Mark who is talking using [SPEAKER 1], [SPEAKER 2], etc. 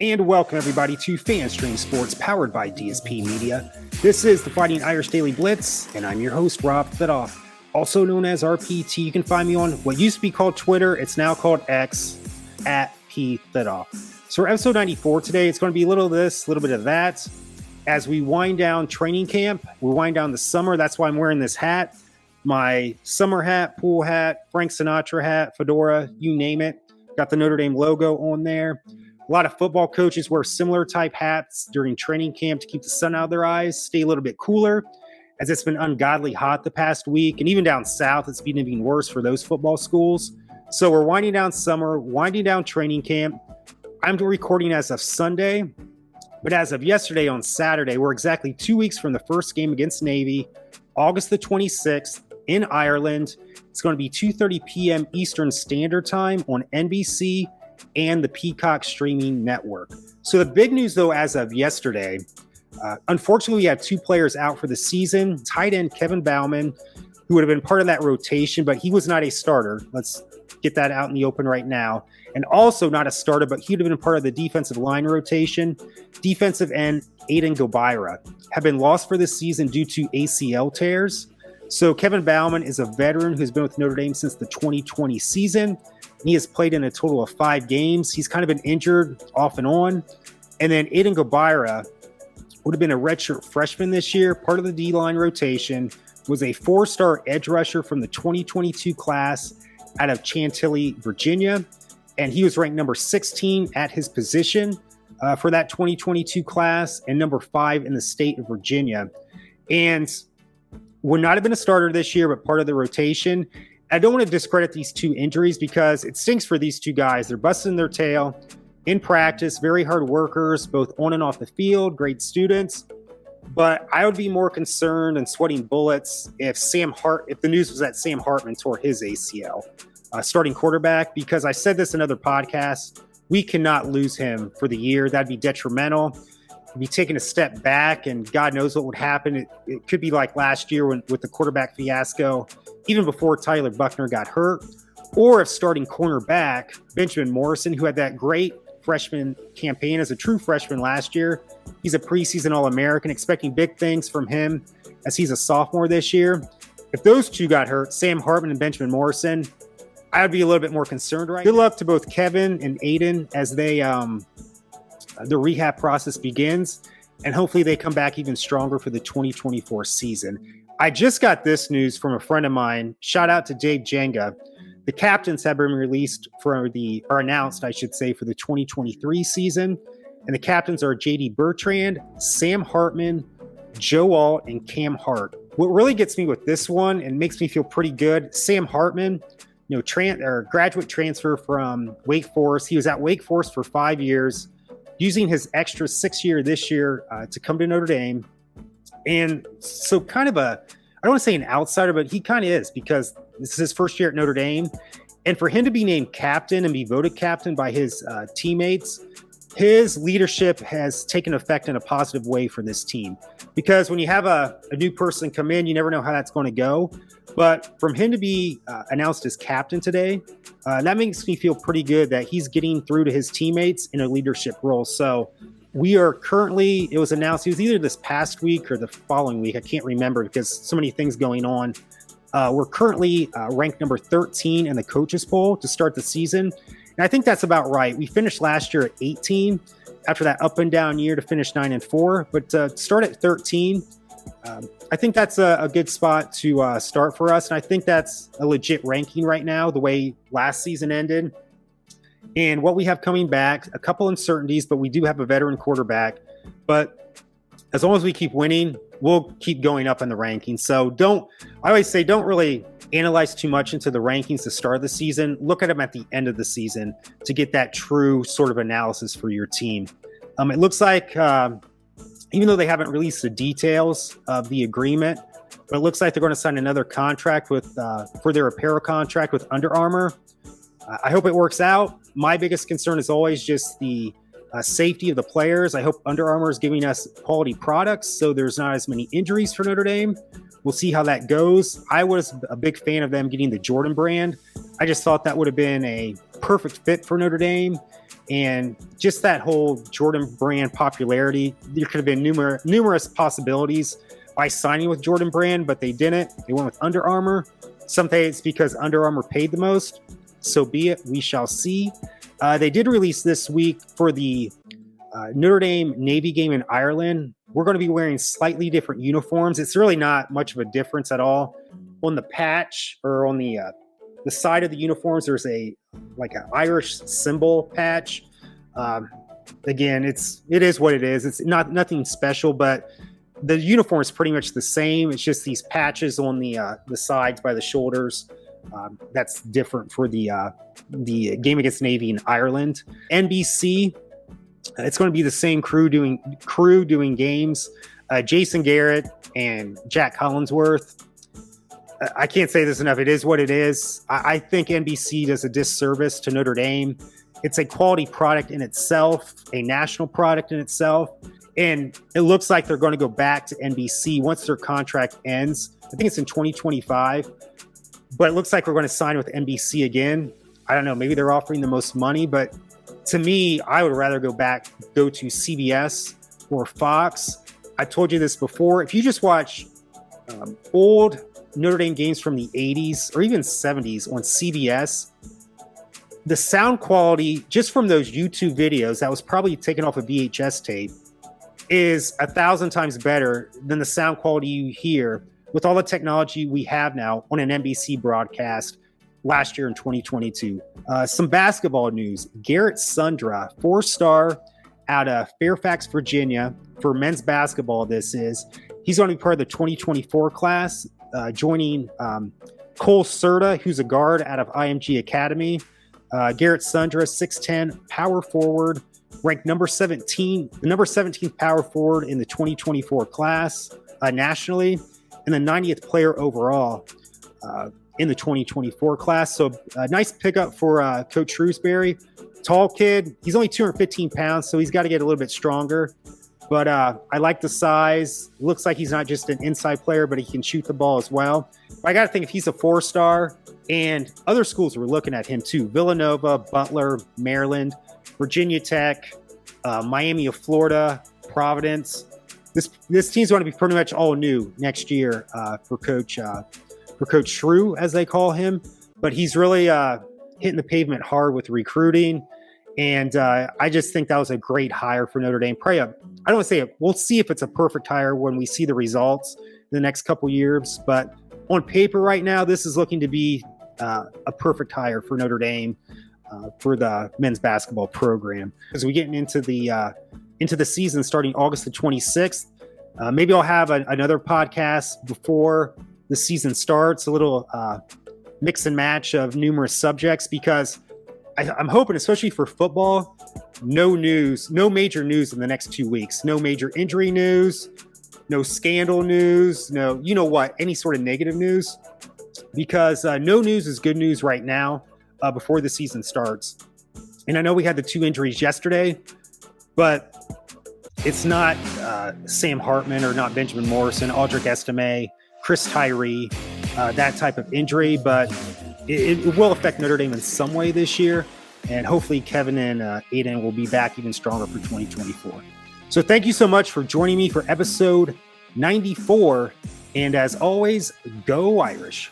[SPEAKER 1] And welcome everybody to FanStream Sports powered by DSP Media. This is the Fighting Irish Daily Blitz, and I'm your host, Rob Thitoff, also known as RPT. You can find me on what used to be called Twitter. It's now called X, @PThitoff. So for episode 94 today, it's going to be a little of this, a little bit of that. As we wind down training camp, we wind down the summer. That's why I'm wearing this hat. My summer hat, pool hat, Frank Sinatra hat, fedora, you name it. Got the Notre Dame logo on there. A lot of football coaches wear similar type hats during training camp to keep the sun out of their eyes, stay a little bit cooler, as it's been ungodly hot the past week. And even down south, it's been even worse for those football schools. So we're winding down summer, winding down training camp. I'm recording as of Sunday, but as of yesterday on Saturday, we're exactly 2 weeks from the first game against Navy, August the 26th in Ireland. It's going to be 2:30 p.m. Eastern Standard Time on NBC and the Peacock streaming network. So the big news, though, as of yesterday, unfortunately, we have two players out for the season. Tight end Kevin Bauman, who would have been part of that rotation, but he was not a starter. Let's get that out in the open right now. And also not a starter, but he would have been part of the defensive line rotation. Defensive end Aiden Gobira have been lost for this season due to ACL tears. So Kevin Bauman is a veteran who's been with Notre Dame since the 2020 season. He has played in a total of 5 games. He's kind of been injured off and on. And then Aiden Gobira would have been a redshirt freshman this year, part of the D-line rotation, was a 4-star edge rusher from the 2022 class out of Chantilly, Virginia. And he was ranked number 16 at his position for that 2022 class and number 5 in the state of Virginia. And would not have been a starter this year, but part of the rotation. I don't want to discredit these two injuries because it stinks for these two guys. They're busting their tail in practice, very hard workers, both on and off the field, great students. But I would be more concerned and sweating bullets if the news was that Sam Hartman tore his ACL, starting quarterback, because I said this in other podcasts, we cannot lose him for the year. That'd be detrimental. Be taking a step back, and God knows what would happen. It could be like last year with the quarterback fiasco, even before Tyler Buckner got hurt, or if starting cornerback Benjamin Morrison, who had that great freshman campaign as a true freshman last year. He's a preseason All-American, expecting big things from him as he's a sophomore this year. If those two got hurt, Sam Hartman and Benjamin Morrison, I would be a little bit more concerned right now. Good luck to both Kevin and Aiden as the rehab process begins, and hopefully they come back even stronger for the 2024 season. I just got this news from a friend of mine. Shout out to Dave Jenga. The captains have been released announced, I should say, for the 2023 season. And the captains are JD Bertrand, Sam Hartman, Joe Alt, and Cam Hart. What really gets me with this one and makes me feel pretty good, Sam Hartman, graduate transfer from Wake Forest. He was at Wake Forest for 5 years, using his extra 6 year this year to come to Notre Dame. And so kind of I don't want to say an outsider, but he kind of is, because this is his first year at Notre Dame. And for him to be named captain and be voted captain by his teammates, his leadership has taken effect in a positive way for this team. Because when you have a new person come in, you never know how that's going to go. But from him to be announced as captain today, that makes me feel pretty good that he's getting through to his teammates in a leadership role. So we are currently, it was announced, it was either this past week or the following week. I can't remember because so many things going on. We're currently ranked number 13 in the coaches poll to start the season. And I think that's about right. We finished last year at 18 after that up and down year to finish 9-4. But to start at 13, I think that's a good spot to start for us. And I think that's a legit ranking right now, the way last season ended. And what we have coming back, a couple uncertainties, but we do have a veteran quarterback. But as long as we keep winning, we'll keep going up in the rankings. So I always say, don't really analyze too much into the rankings to start the season. Look at them at the end of the season to get that true sort of analysis for your team. It looks like, even though they haven't released the details of the agreement, but it looks like they're going to sign another contract for their apparel contract with Under Armour. I hope it works out. My biggest concern is always just the safety of the players. I hope Under Armour is giving us quality products so there's not as many injuries for Notre Dame. We'll see how that goes. I was a big fan of them getting the Jordan brand. I just thought that would have been a perfect fit for Notre Dame. And just that whole Jordan Brand popularity, there could have been numerous possibilities by signing with Jordan Brand, but they didn't. They went with Under Armour. Some say it's because Under Armour paid the most. So be it. We shall see. They did release this week for the Notre Dame Navy game in Ireland. We're going to be wearing slightly different uniforms. It's really not much of a difference at all. On the patch or on the side of the uniforms, there's an Irish symbol patch. Again, it is what it is. It's nothing special, but the uniform is pretty much the same. It's just these patches on the sides by the shoulders. That's different for the game against Navy in Ireland. NBC, it's going to be the same crew doing games. Jason Garrett and Jack Collinsworth. I can't say this enough. It is what it is. I think NBC does a disservice to Notre Dame. It's a quality product in itself, a national product in itself. And it looks like they're going to go back to NBC once their contract ends. I think it's in 2025. But it looks like we're going to sign with NBC again. I don't know. Maybe they're offering the most money. But to me, I would rather go to CBS or Fox. I told you this before. If you just watch old Notre Dame games from the 80s or even 70s on CBS, the sound quality just from those YouTube videos that was probably taken off a VHS tape is 1,000 times better than the sound quality you hear with all the technology we have now on an NBC broadcast last year in 2022. Some basketball news. Garrett Sundra, 4-star out of Fairfax, Virginia, for men's basketball he's going to be part of the 2024 class, joining Cole Serta, who's a guard out of IMG Academy. Garrett Sundra, 6'10", power forward, ranked number 17, the number 17th power forward in the 2024 class nationally, and the 90th player overall in the 2024 class. So a nice pickup for Coach Shrewsbury. Tall kid. He's only 215 pounds, so he's got to get a little bit stronger. But I like the size. It looks like he's not just an inside player, but he can shoot the ball as well. But I got to think if he's a 4-star, and other schools were looking at him too. Villanova, Butler, Maryland, Virginia Tech, Miami of Florida, Providence. This team's going to be pretty much all new next year for Coach Shrew, as they call him. But he's really hitting the pavement hard with recruiting. And I just think that was a great hire for Notre Dame. Probably I don't want to say it. We'll see if it's a perfect hire when we see the results in the next couple years. But on paper right now, this is looking to be a perfect hire for Notre Dame for the men's basketball program. As we get into the season starting August the 26th, maybe I'll have another podcast before the season starts, a little mix and match of numerous subjects, because I'm hoping, especially for football, no major news in the next 2 weeks. No major injury news, no scandal news, no, any sort of negative news, because no news is good news right now before the season starts. And I know we had the 2 injuries yesterday, but it's not Sam Hartman or not Benjamin Morrison, Aldrick Estime, Chris Tyree, that type of injury, but it will affect Notre Dame in some way this year, and hopefully Kevin and Aiden will be back even stronger for 2024. So thank you so much for joining me for episode 94, and as always, go Irish.